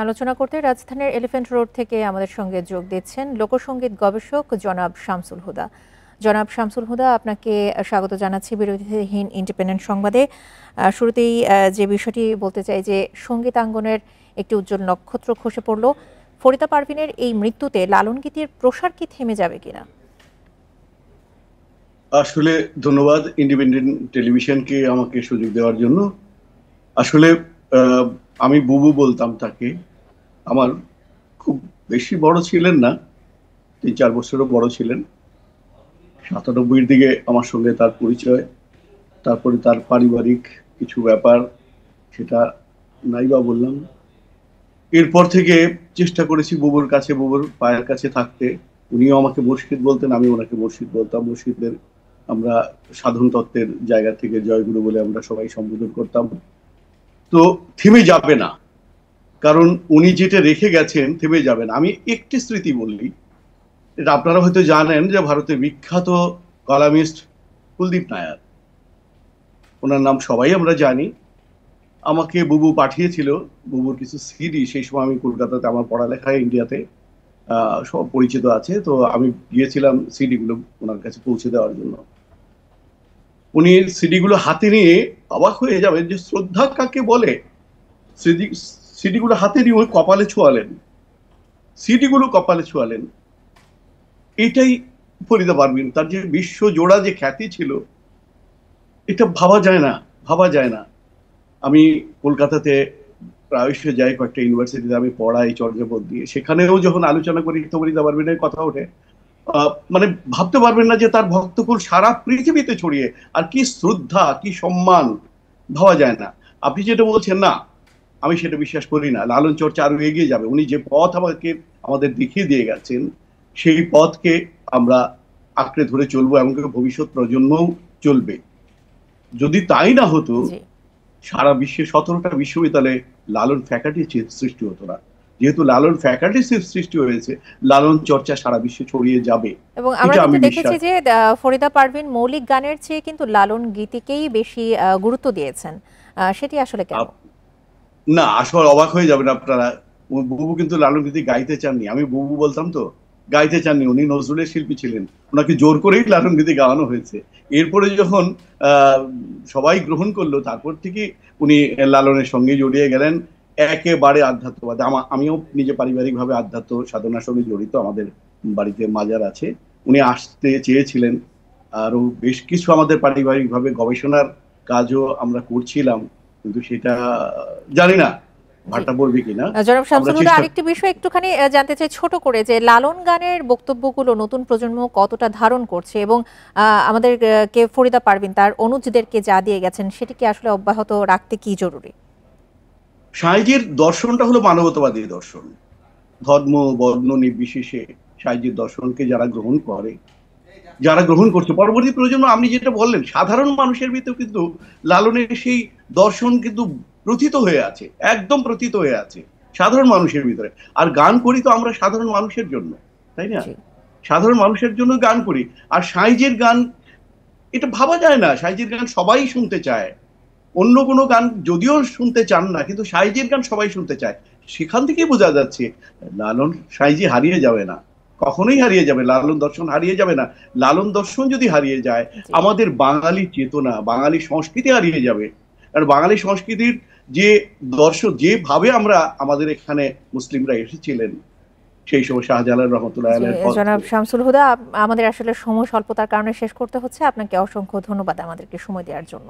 আলোচনা করতে রাজধানীর এলিফ্যান্ট রোড থেকে আমাদের সঙ্গে যোগ দিচ্ছেন লোকসঙ্গীত গবেষক জনাব শামসুল হুদা। জনাব শামসুল হুদা, আপনাকে স্বাগত জানাচ্ছি বিরতিহীন ইন্ডিপেন্ডেন্ট সংবাদে। শুরুতেই যে বিষয়টি বলতে চাই যে সঙ্গীতাঙ্গনের একটি উজ্জ্বল নক্ষত্র খসে পড়ল। ফরিদা পারভিনের এই মৃত্যুতে লালন গীতির প্রসার কি থেমে যাবে কিনা? আসলে ধন্যবাদ ইন্ডিপেন্ডেন্ট টেলিভিশনকে আমাকে সুযোগ দেওয়ার জন্য। আসলে আমি বুবু বলতাম তাকে। আমার খুব বেশি বড় ছিলেন না, 3-4 বছরও বড় ছিলেন। 97-এর দিকে আমার সঙ্গে তার পরিচয়। তারপরে তার পারিবারিক কিছু ব্যাপার, সেটা নাইবা বললাম। এরপর থেকে চেষ্টা করেছি বুবুর কাছে, বুবুর পায়ের কাছে থাকতে। উনিও আমাকে মুর্শিদ বলতেন, আমি ওনাকে মুর্শিদ বলতাম। মুর্শিদদের আমরা সাধন তত্ত্বের জায়গা থেকে জয়গুরু বলে আমরা সবাই সম্বোধন করতাম। তো থেমে যাবে না, কারণ উনি যেটা রেখে গেছেন থেমে যাবে না। আমি একটি স্মৃতি বললি, এটা আপনারা হয়তো জানেন যে ভারতের বিখ্যাত কলামিস্ট কুলদীপ নায়ার, ওনার নাম সবাই আমরা জানি। আমাকে বুবু পাঠিয়েছিল বুবুর কিছু সিডি। সেই সময় আমি কলকাতাতে, আমার পড়ালেখায় ইন্ডিয়াতে সব পরিচিত আছে, তো আমি গিয়েছিলাম সিডি গুলো ওনার কাছে পৌঁছে দেওয়ার জন্য। উনি সিডি গুলো হাতে নিয়ে অবাক হয়ে যাবেন যে শ্রদ্ধা কাকে বলে। সিডি গুলো হাতে নিয়ে ওই কপালে ছোঁয়ালেন, সিডি গুলো কপালে ছোঁয়ালেন। এটাই ফরিদা পারভিন, তার যে বিশ্ব জোড়া যে খ্যাতি ছিল, এটা ভাবা যায় না, ভাবা যায় না। আমি কলকাতাতে প্রায়শই যাই, কয়েকটা ইউনিভার্সিটিতে আমি পড়াই চর্যাপদ দিয়ে। সেখানেও যখন আলোচনা করি ফরিদা পারভিনের কথা ওঠে, মানে ভাবতে পারবেন না যে তার ভক্তকুল সারা পৃথিবীতে ছড়িয়ে। আর কি শ্রদ্ধা, কি সম্মান, ভাবা যায় না। আপনি যেটা বলছেন না, আমি সেটা বিশ্বাস করি না। লালন চর্চা আরো এগিয়ে যাবে। উনি যে পথ আমাদের দেখিয়ে দিয়ে গেছেন, সেই পথকে আমরা আঁকড়ে ধরে চলবো, এমনকি ভবিষ্যৎ প্রজন্মও চলবে। যদি তাই না হতো, সারা বিশ্বে 17টা বিশ্ববিদ্যালয়ে লালন ফ্যাকাল্টি সৃষ্টি হতো না। যেহেতু লালন ফ্যাকাল্টি সৃষ্টি হয়েছে, লালন চর্চা সারা বিশ্বে ছড়িয়ে যাবে। এবং আমরা কিন্তু দেখেছি যে ফরিদা পারভিন মৌলিক গানের চেয়ে কিন্তু লালন গীতিকেই বেশি গুরুত্ব দিয়েছেন। সেটি আসলে কেন? না, আসলে অবাক হয়ে যাবেন আপনারা। বুবু কিন্তু লালন গীতি গাইতে চাননি। আমি বুবু বলতাম তো, গাইতে চাননি। উনি নজরুলের শিল্পী ছিলেন, ওনাকে জোর করেই লালন গীতি গাওয়ানো হয়েছে। এরপরে যখন সবাই গ্রহণ করলো, তারপর থেকে উনি লালনের সঙ্গে জড়িয়ে গেলেন একেবারে আধ্যাত্মবাদে। আমিও নিজে পারিবারিকভাবে আধ্যাত্ম সাধনার সঙ্গে জড়িত, আমাদের বাড়িতে মাজার আছে। উনি আসতে চেয়েছিলেন, আরো বেশ কিছু আমাদের পারিবারিকভাবে গবেষণার কাজও আমরা করছিলাম, কিন্তু সেটা জানি না ভাটা পড়বে কিনা। জনাব শামসুল হুদা, আরেকটি বিষয় একটুখানি জানতে চাই ছোট করে, যে লালন গানের বক্তব্যগুলো নতুন প্রজন্ম কতটা ধারণ করছে, এবং আমাদের কে ফরিদা পারভিন তার অনুজদেরকে যা দিয়ে গেছেন সেটিকে আসলে অব্যাহত রাখতে কি জরুরি? সাইজির দর্শনটা হলো মানবতাবাদী দর্শন। ধর্ম বর্ণ নির্বিশেষে সাইজির দর্শনকে যারা গ্রহণ করে, যারা গ্রহণ করছে, পরবর্তী প্রজন্ম, আপনি যেটা বললেন, সাধারণ মানুষের ভিতরে কিন্তু লালনের সেই দর্শন কিন্তু প্রথিত হয়ে আছে, একদম প্রথিত হয়ে আছে সাধারণ মানুষের ভিতরে। আর গান করি তো আমরা সাধারণ মানুষের জন্য, তাই না? সাধারণ মানুষের জন্য গান করি। আর সাইজের গান, এটা ভাবা যায় না। সাইজের গান সবাই শুনতে চায়। অন্য কোনো গান যদিও শুনতে চান না, কিন্তু সাইজের গান সবাই শুনতে চায়। সেখান থেকেই বোঝা যাচ্ছে লালন সাইজি হারিয়ে যাবে না, কখনোই হারিয়ে যাবে। লালন দর্শন হারিয়ে যাবে না। লালন দর্শন যদি হারিয়ে যায়, আমাদের বাঙালি চেতনা, বাঙালি সংস্কৃতি হারিয়ে যাবে। আর বাঙালি সংস্কৃতির যে দর্শন, যেভাবে আমরা আমাদের এখানে মুসলিমরা এসেছিলেন সেই সময় শাহজালাল রহমতুল্লাহ আলাইহির পর। জনাব শামসুল হুদা, আমাদের আসলে সময় স্বল্পতার কারণে শেষ করতে হচ্ছে। আপনাকে অসংখ্য ধন্যবাদ আমাদেরকে সময় দেওয়ার জন্য।